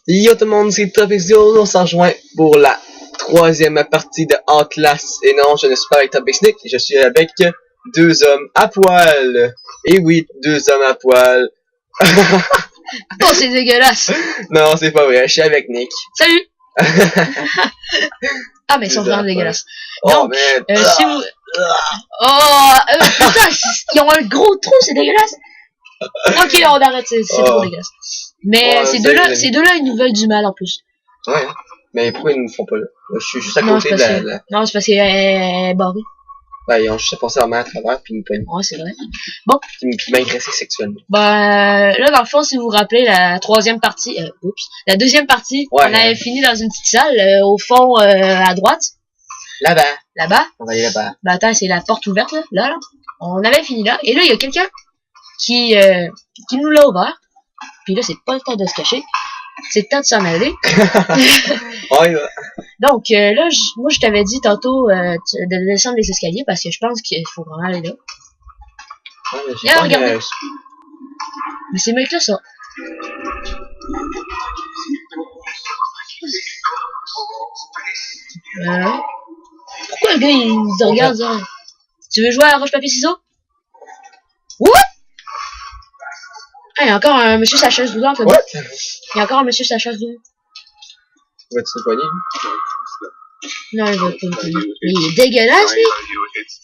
Yo tout le monde, c'est Topixio, on s'en rejoint pour la troisième partie de Outlast. Et non, je ne suis pas avec Topixnick, je suis avec deux hommes à poil. Et oui, deux hommes à poil. Oh, c'est dégueulasse. Non, c'est pas vrai, je suis avec Nick. Salut. Ah, mais ils sont vraiment dégueulasses. Oh, Donc, man. si vous... Oh, putain, ils ont un gros trou, c'est dégueulasse. Ok, on arrête, c'est trop dégueulasse. Mais Ouais, ces deux-là, ils nous veulent du mal en plus. Ouais, mais pourquoi ils ne me font pas là? Je suis juste à Non, côté de la... Non, c'est parce qu'elle est barrée. Ben, ils ont juste passé leur main à travers, puis ils me poignent. Ouais, c'est vrai. Bon. Puis m'agresser sexuellement. Bah, là, dans le fond, si vous vous rappelez, la troisième partie, la deuxième partie, ouais, on avait fini dans une petite salle, au fond, à droite. Là-bas. Là-bas. On va aller là-bas. Bah, attends, c'est la porte ouverte, là. On avait fini là. Et là, il y a quelqu'un qui nous l'a ouvert. Puis là, c'est pas le temps de se cacher. C'est le temps de s'en aller. Ouais, Donc, là, moi, je t'avais dit tantôt de descendre les escaliers parce que je pense qu'il faut vraiment aller là. Ouais, Là, regardez. Mais c'est mec là, ça. Pourquoi le gars, il nous regarde, ça? Tu veux jouer à roche-papier-ciseaux? What? Ah, il y a encore un monsieur sa chaise roulante là-bas. Il y a encore un monsieur sa chaise roulante. Va-tu se poigner? Non, il va pas me cogner. Mais il est dégueulasse, lui.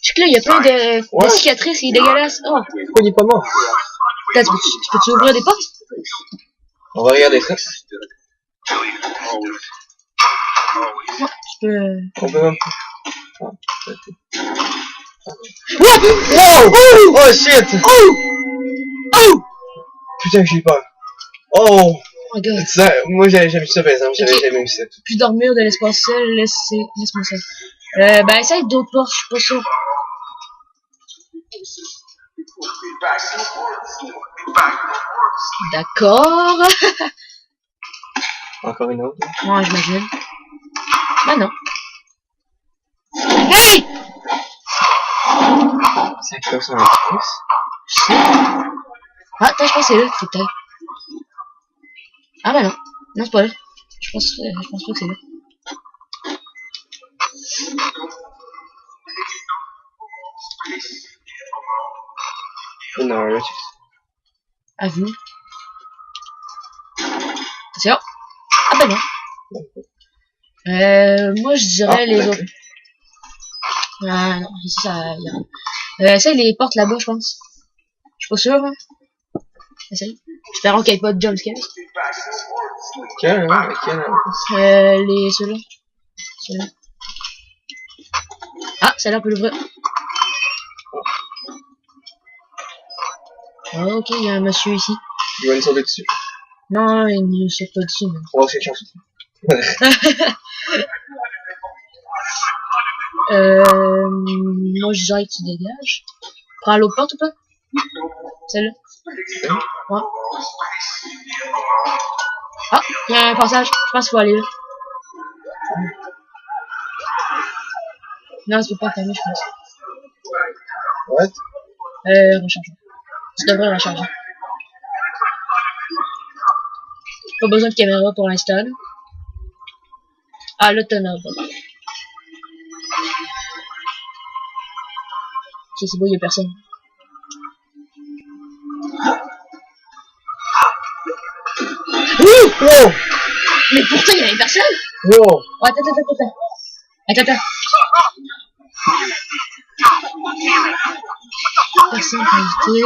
Je sais que là, il y a plein de cicatrices, il est dégueulasse. Oh. Pourquoi il est pas mort? Peux-tu ouvrir des portes? On va regarder ça. Non, tu peux... On peut même pas. Wow! Oh shit! Oh! Putain, j'ai peur. Oh! Oh my god. Ça, moi j'avais jamais vu ça par exemple, j'avais jamais vu ça. Puis dormir de l'espace seul, laisse-moi ça. Ben essaye d'autres portes, je suis pas sûr. D'accord. Encore une autre? Ouais, j'imagine. Ben non. Hey! C'est quoi ça, un plus? Ah, attends, je pense que c'est là, faut peut-être. Ah ben non. Non, c'est pas là. Je pense pas que c'est là. Non, là, À vous. Attention. Ah ben non. Moi je dirais les autres. Ah non, ici ça ira. Essaye les portes là-bas, je pense. Je suis pas sûr, hein. Essaye. Espérons qu'il n'y ait pas de jumpscare. Ceux-là. Ceux-là. Ah, celle-là, on peut l'ouvrir. Oh, ok, il y a un monsieur ici. Il va nous sauter dessus. Non, il ne saute pas dessus, mais... Oh, c'est chance. Moi, je dirais que tu dégages. Prends l'autre porte ou pas? Celle-là. Ouais. Ah, il y a un passage. Je pense qu'il faut aller là. Non, tu peux pas fermer, je pense. What? Recharge. Tu devrais recharger. Pas besoin de caméra pour l'instant. Ah, là, t'en as pas. Ok, c'est beau, y'a personne. Wow! Mais pourtant, il y avait personne! Wow! Oh, attends. Personne t'a invité.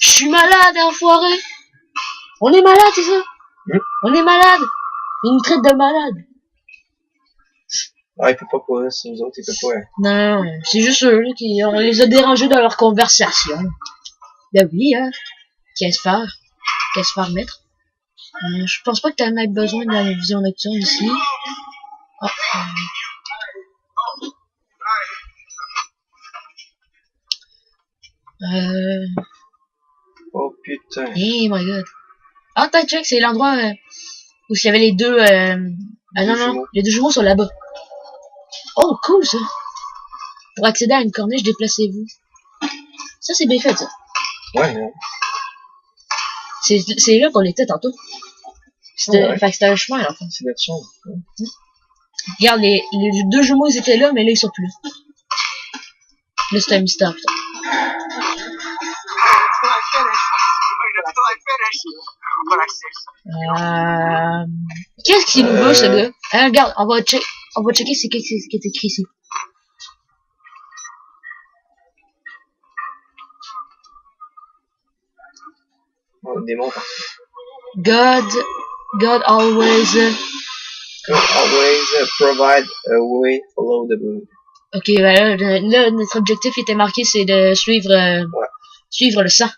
Je suis malade, enfoiré! On est malade, c'est ça? On est malade! Il nous traite de malade. Ah, il peut pas pour ça, nous autres, il peut pas. Non, c'est juste eux là, qui on les a dérangés dans leur conversation. Ben oui, hein. Qu'est-ce faire mettre? Je pense pas que t'en aies besoin de la vision nocturne ici. Oh, Oh putain. Hey my god. Ah, t'as check, c'est l'endroit où il y avait les deux. Ah non, les deux jumeaux sont là-bas. Oh, cool ça. Pour accéder à une corniche, déplacez-vous. Ça, c'est bien fait, ça. Ouais, ouais. C'est là qu'on était tantôt. C'était Ouais. fait que c'était un chemin, là. C'est notre chambre. Ouais. Regarde, les deux jumeaux, ils étaient là, mais là, ils sont plus là. Là, c'est un mystère, putain. Qu'est-ce qu'il nous veut, ce gars? Regarde, on va checker c'est qui est écrit ici. Oh, démon. God always. God always provide a way, follow the moon. Ok, ben là, notre objectif était marqué, c'est de suivre, suivre le sang.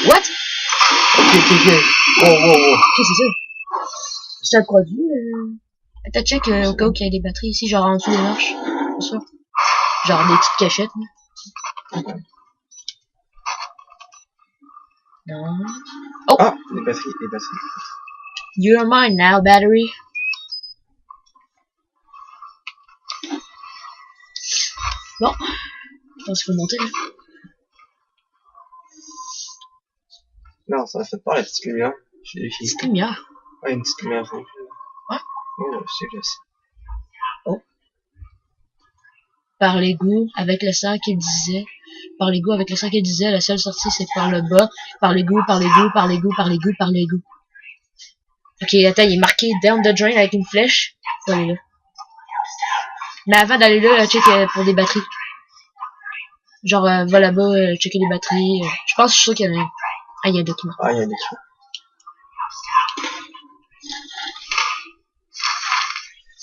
What? Ok. Wow. Qu'est-ce que c'est ça? C'est un produit, Attends, check au cas où il y a des batteries ici, genre en dessous des marches. Bien sûr. Genre des petites cachettes, là. Non. Oh! Ah, les batteries. You're mine now, battery. Bon. Je pense qu'il faut monter, là. Non, ça ne fait pas la petite lumière. J'ai vérifié. C'est lumière. Ouais, une petite lumière. Ouais. Oh, je sais. Oh. Par l'égout, avec le sang qu'il disait. Par l'égout, avec le sang qu'il disait, la seule sortie, c'est par le bas. Par l'égout. Ok, attends, il est marqué down the drain avec une flèche. Faut aller là. Mais avant d'aller là, check pour des batteries. Genre, va là-bas, checker les batteries. Je pense, je suis sûr qu'il y en a un. Ah, il y a un document. Ah, il y a des choses.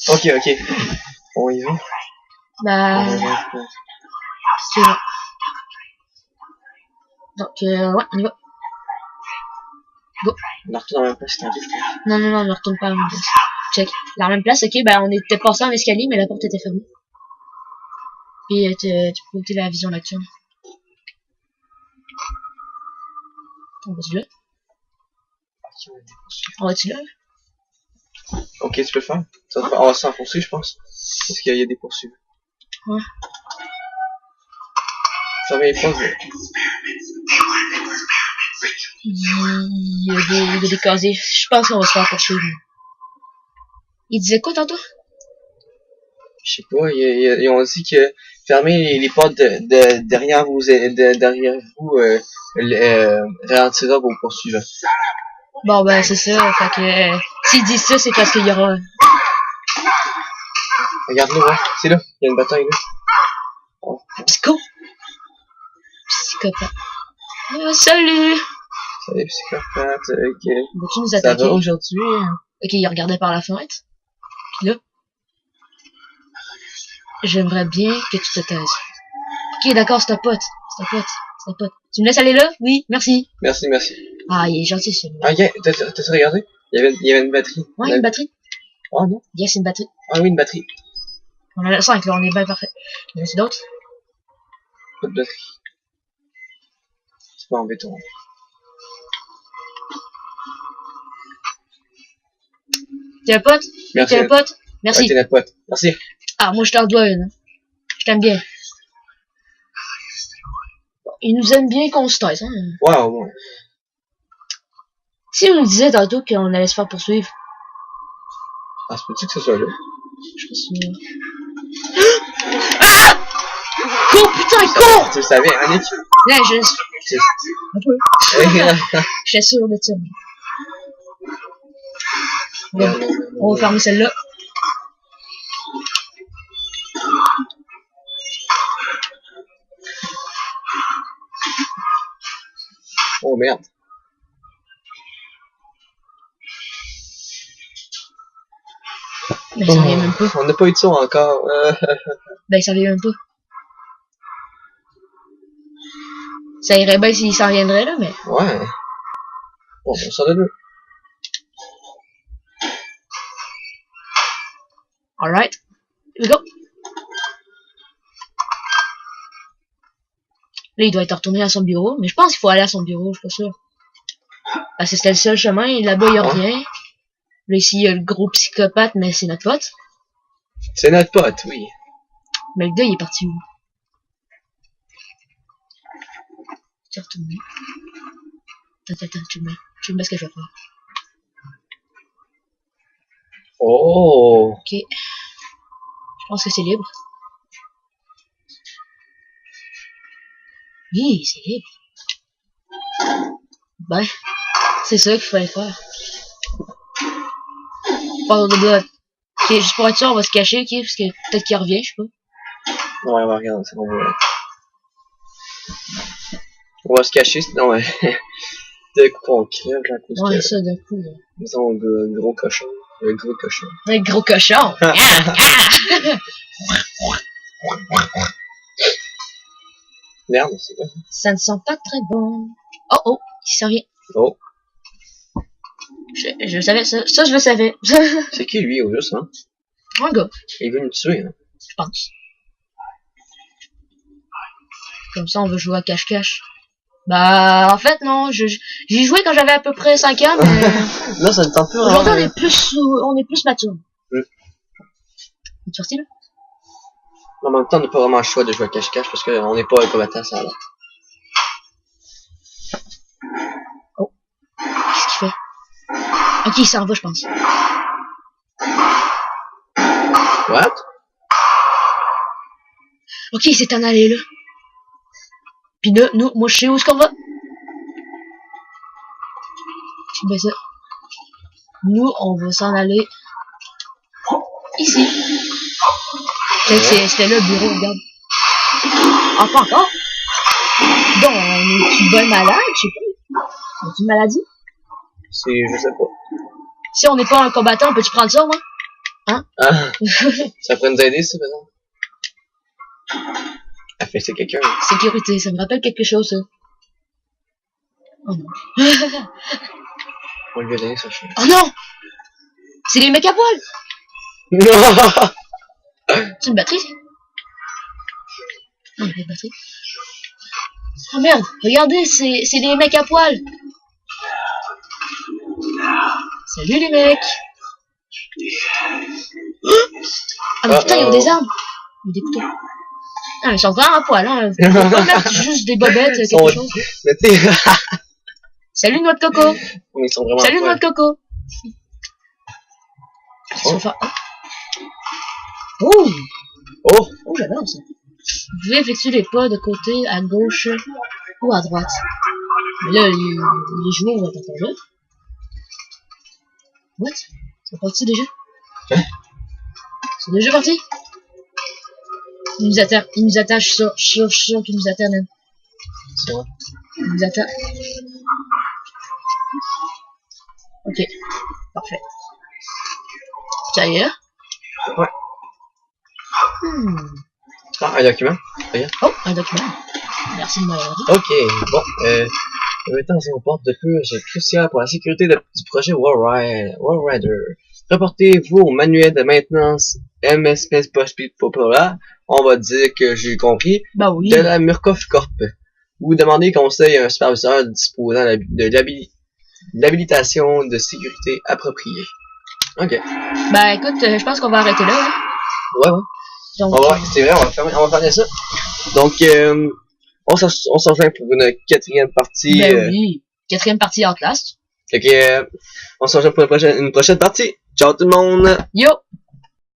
Ok. On y va. Bah, c'est bon. Donc, ouais, on y va. Go. On retourne dans la même place, c'est un peu. Non, on ne retourne pas à la même place. Check. La même place, ok, bah, on était passé en escalier, mais la porte était fermée. Puis, tu peux écouter la vision nocturne. On va-tu là? On va-tu là? Ok, tu peux le faire. On va s'enfoncer, je pense. Parce qu'il y a des poursuites. Ouais. Ça va les pauses. Il y a des casiers. Je pense qu'on va se faire poursuivre. Il disait quoi tantôt? Je sais pas, ils ont dit que fermer les portes derrière vous, ralentira vos poursuivants. Bon, ben, c'est ça. Fait que, s'ils disent ça, c'est parce qu'il y aura... Regarde-le, ouais. C'est là. Il y a une bataille, là. Oh. Psychopathe. Salut! Salut, psychopathe. Ok. Vas-tu nous Ça attaquer? va aujourd'hui? Ok, il regardait par la fenêtre. Puis là... J'aimerais bien que tu te taises. Ok, d'accord, c'est ta pote. Tu me laisses aller là? Oui, merci. Merci. Ah, il est gentil, celui-là. Ah, yeah, t'as regardé? Il y avait une batterie. Ouais, une batterie. Oh non? Yes, une batterie. Ah oui, une batterie. On en a 5, là, on est bien parfait. Il y en a d'autres? Pas de batterie. C'est pas en béton. T'es un pote? Merci. T'es un pote? Merci. Ouais, t'es notre pote. Merci. Ah, moi, je t'en dois une. Je t'aime bien. Bon, il nous aime bien qu'on se taise, hein. Ouais, au moins. Si on nous disait tantôt qu'on allait se faire poursuivre. Ah, c'est peut-être que ce soit là. Je pense que... Ah! Cours, putain, cours! Tu le savais, hein, Nick? Là, un peu. J'étais sûr de ça. On va fermer celle-là. Oh merde. Ben, ça vient même pas. On n'a pas eu de son encore. Ben, ça vient même pas. Ça irait bien s'il s'en viendrait là, mais... Ouais. Bon, on sort de là. Alright. Here we go. Là, il doit être retourné à son bureau, mais je pense qu'il faut aller à son bureau, je suis pas sûr. Parce que c'était le seul chemin, et là-bas, il y a rien. Là, ici, il y a le gros psychopathe, mais c'est notre pote. C'est notre pote, oui. Mais le gars, il est parti où? Tu es retourné. Attends, tu me mets ce que je vais faire. Oh! Ok. Je pense que c'est libre. Oui, c'est libre. Ben, c'est ça qu'il fallait faire. Follow the blood. Ok, juste pour être sûr, on va se cacher, ok, parce que peut-être qu'il revient, je sais pas. Ouais, on va regarder ça. On va se cacher, sinon, de coup, on crève, à cause Ouais, que... ça, d'un coup, là. Ils ont un gros cochon. Un gros cochon. Un gros cochon! Merde, c'est quoi? Ça ne sent pas très bon. Oh, oh, il s'en vient. Oh. Je le savais, ça je le savais. C'est qui, lui, au juste, hein? Un gars, Il veut nous tuer, hein? je pense. Comme ça, on veut jouer à cache-cache. Bah, en fait, non, j'y jouais quand j'avais à peu près 5 ans, mais... Là, ça ne tente plus vraiment. Aujourd'hui, on est plus mature. Es-tu sorti, là? En même temps, on n'a pas vraiment le choix de jouer à cache-cache parce qu'on n'est pas un combattant, ça, là. Oh. Qu'est-ce qu'il fait? Ok, il s'en va, je pense. What? Ok, il s'est en allé, là. Pis là, nous, moi, je sais où est-ce qu'on va. Ben ça. Nous, on va s'en aller ici. C'était là le bureau, regarde. Ah, pas encore? Donc, on est-tu bien malade? Je sais pas. On a-tu une maladie? Je sais pas. Si on n'est pas un combattant, peux-tu prendre ça, moi? Hein? Ah, ça pourrait nous aider, ça, par exemple. Affecter quelqu'un. Sécurité, ça me rappelle quelque chose, ça. Oh non. On lui a donné son chien. Oh non! C'est les mecs à poil! Non! C'est une batterie, ça? Non, il y a pas de batterie. Oh merde, regardez, c'est des mecs à poil! Salut les mecs! Ah mais putain, ils ont des armes! Ils ont des couteaux. Ah mais ils sont vraiment à poil, hein! Faut pas mettre juste des bobettes, quelque chose. Mais tu sais... Salut noix de coco! Mais ils sont vraiment... Salut noix de coco! Qu'est-ce qu'on va faire? Oh! Oh! Oh, j'adore ça. Vous pouvez effectuer les pas de côté, à gauche ou à droite. Mais là, les joueurs vont être encore là. What? C'est parti déjà? Hein? C'est déjà parti? Il nous attend, je suis sûr qu'il nous attend, même. C'est vrai. Il nous attend. Ok, parfait. Ça y est là? Ouais. Ah, un document? Regarde. Oh, un document. Merci de m'avoir dit. Ok, bon, maintenant, on porte de plus, c'est crucial pour la sécurité du projet Wallrider. Reportez-vous au manuel de maintenance MSP Popula. On va dire que j'ai compris. Bah oui. De la Murkoff Corp. Vous demandez conseil à un superviseur disposant de l'habilitation de sécurité appropriée. Ok. Bah écoute, je pense qu'on va arrêter là. Hein. Ouais. Donc, C'est vrai, on va fermer ça. Donc, on se rejoint pour une quatrième partie. Ben oui. Quatrième partie Outlast. Ok, on se rejoint pour une prochaine partie. Ciao tout le monde! Yo!